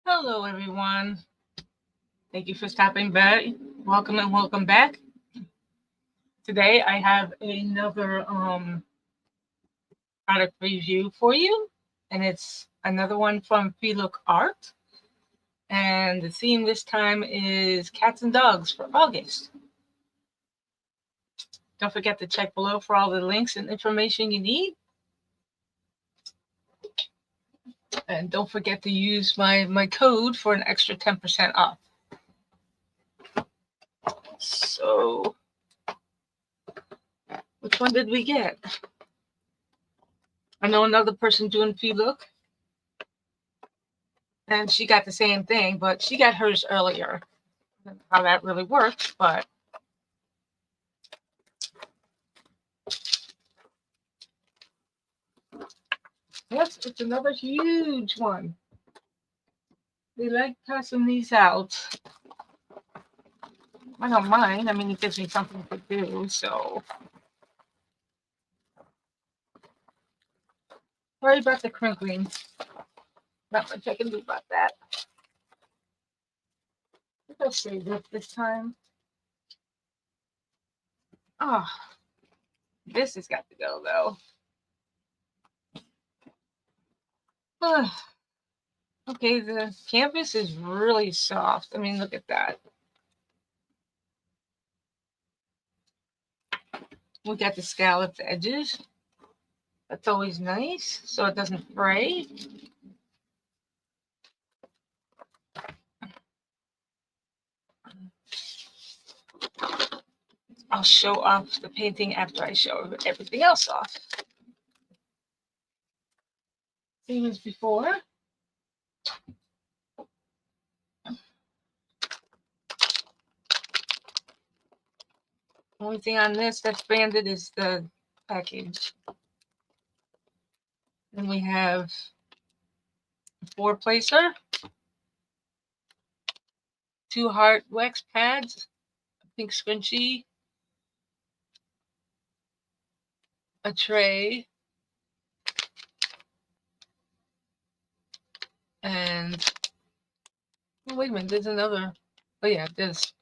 Hello, everyone. Thank you for stopping by. Welcome and welcome back. Today, I have another product review for you, and it's another one from FEELOOK Art. And the theme this time is cats and dogs for August. Don't forget to check below for all the links and information you need. And don't forget to use my code for an extra 10% off. So, which one did we get? I know another person doing FEELOOK, and she got the same thing, but she got hers earlier. I don't know how that really works, but yes, it's another huge one. They like passing these out. I don't mind. I mean, it gives me something to do, so. Sorry about the crinkling. Not much I can do about that. I think I'll save this time. Oh, this has got to go, though. Okay, the canvas is really soft. I mean, look at that. We got the scalloped edges. That's always nice, so it doesn't fray. I'll show off the painting after I show everything else off. Same as before. Only thing on this that's branded is the package. Then we have a 4-placer, 2 heart wax pads, a pink scrunchie, a tray, and oh, wait a minute, there's another. Oh yeah, there's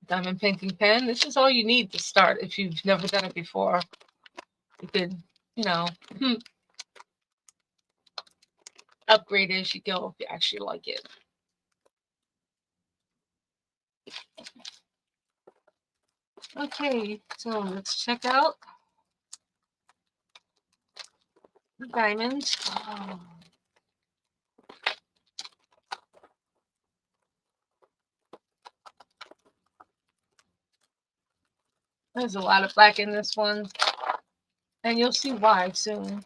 diamond painting pen. This is all you need to start if you've never done it before. You could, you know, upgrade as you go if you actually like it. Okay, so let's check out the diamonds. Oh. There's a lot of black in this one, and you'll see why soon.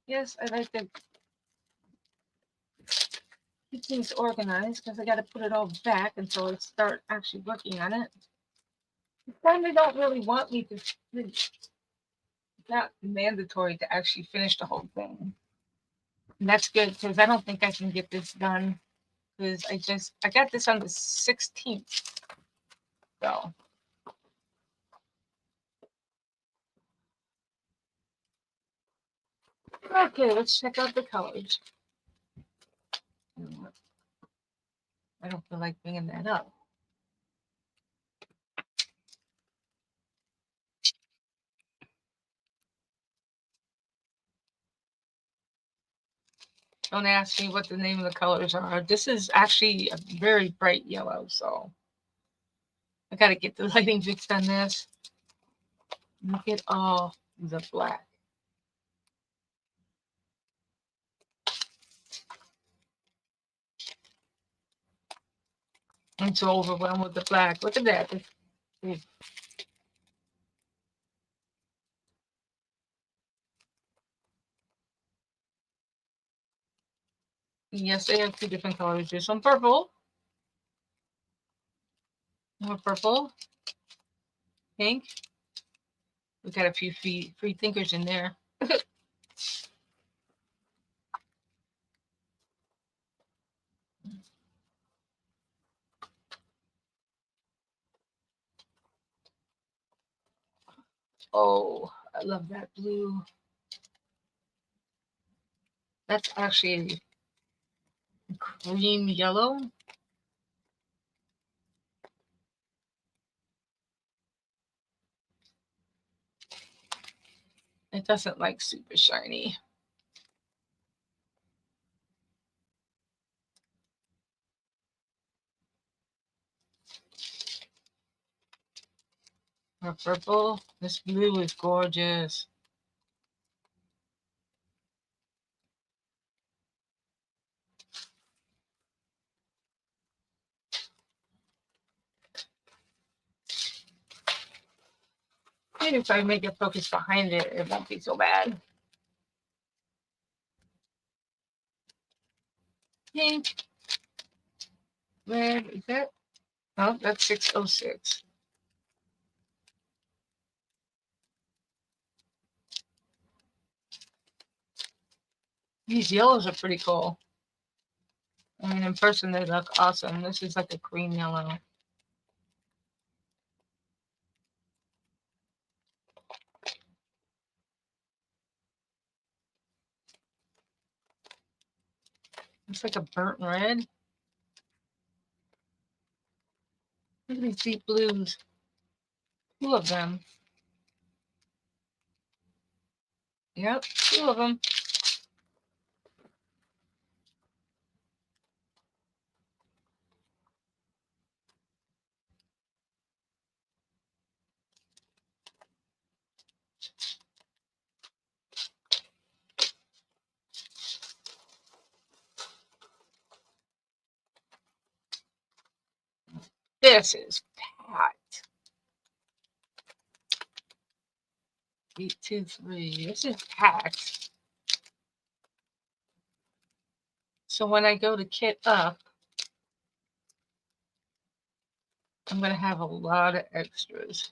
Yes, I like to keep things organized because I got to put it all back until I start actually working on it. This time they don't really want me to. It's not mandatory to actually finish the whole thing. And that's good because I don't think I can get this done because I got this on the 16th. So. Okay, let's check out the colors. I don't feel like bringing that up. Don't ask me what the name of the colors are. This is actually a very bright yellow, so I got to get the lighting fixed on this. Look at all the black. I'm so overwhelmed with the black. Look at that. Yes, they have 2 different colors. There's some purple. More purple. Pink. We got a few free thinkers in there. Oh, I love that blue. That's actually cream yellow. It doesn't like super shiny. Or purple. This blue is gorgeous. Maybe if I make a focus behind it, it won't be so bad. Pink. Red. Is that? Oh, that's 606. These yellows are pretty cool. I mean, in person they look awesome. This is like a cream yellow. It's like a burnt red. Look at these deep blues. 2 of them. Yep, 2 of them. This is packed. 823. This is packed. So when I go to kit up, I'm going to have a lot of extras.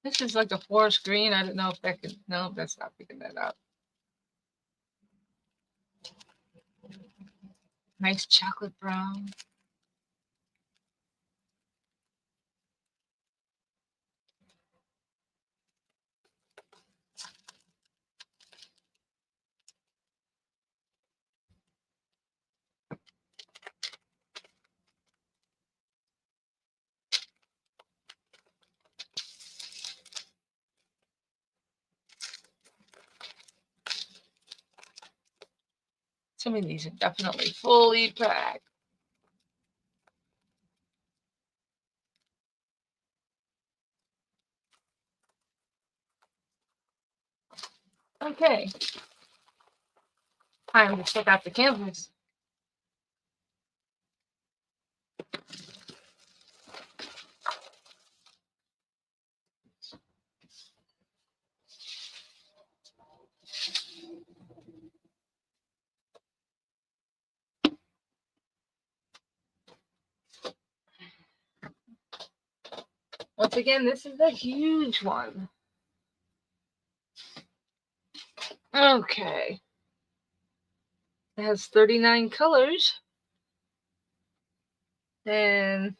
This is like a forest green. I don't know if that could, no, that's not picking that up. Nice chocolate brown. Some of these are definitely fully packed. Okay. Time to check out the canvas. Once again, this is a huge one. Okay. It has 39 colors. And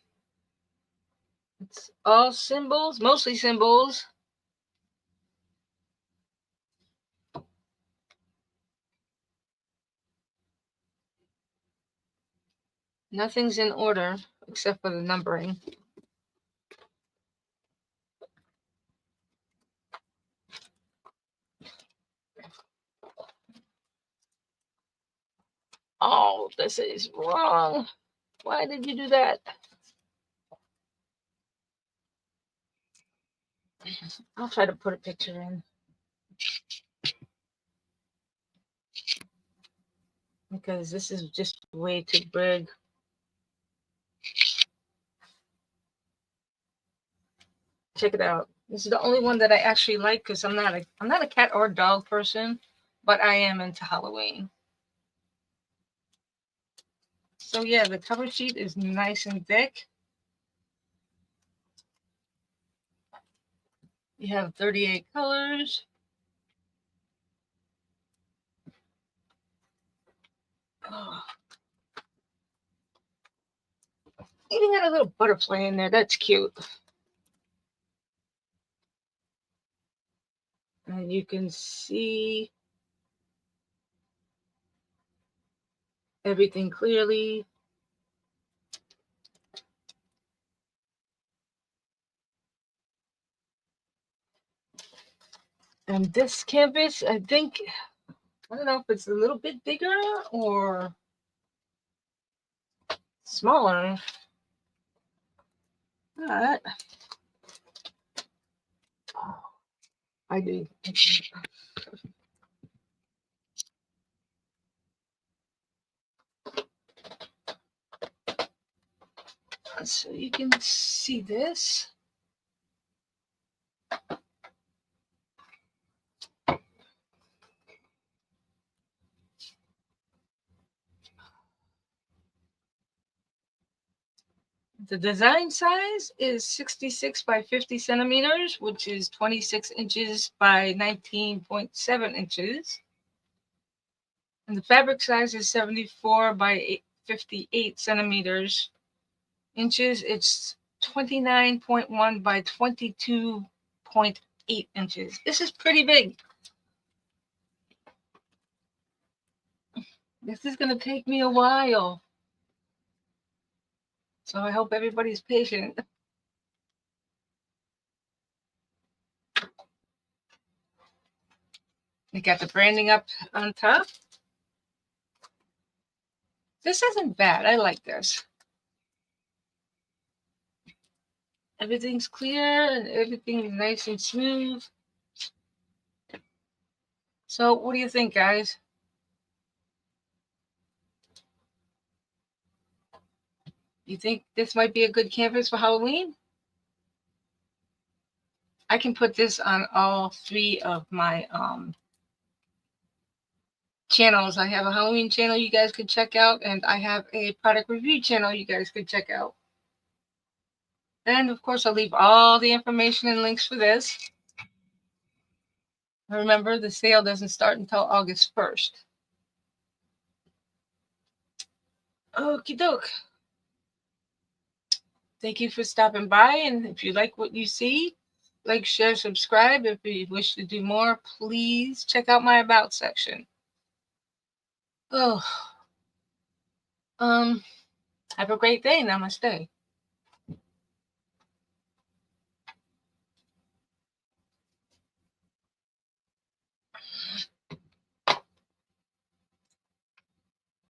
it's all symbols, mostly symbols. Nothing's in order except for the numbering. Oh, this is wrong. Why did you do that? I'll try to put a picture in. Because this is just way too big. Check it out. This is the only one that I actually like because I'm not a cat or dog person, but I am into Halloween. So yeah, the cover sheet is nice and thick. You have 38 colors. Oh. Even got a little butterfly in there. That's cute. And you can see everything clearly. And this canvas, I think, I don't know if it's a little bit bigger or smaller, but I do. So you can see this. The design size is 66 by 50 centimeters, which is 26 inches by 19.7 inches. And the fabric size is 74 by 58 centimeters inches. It's 29.1 by 22.8 inches. This is pretty big. This is going to take me a while. So I hope everybody's patient. We got the branding up on top. This isn't bad. I like this. Everything's clear and everything is nice and smooth. So what do you think, guys? You think this might be a good canvas for Halloween? I can put this on all three of my channels. I have a Halloween channel you guys could check out, and I have a product review channel you guys could check out. And of course, I'll leave all the information and links for this. Remember, the sale doesn't start until August 1st. Okie doke. Thank you for stopping by. And if you like what you see, like, share, subscribe. If you wish to do more, please check out my About section. Oh, have a great day. Namaste.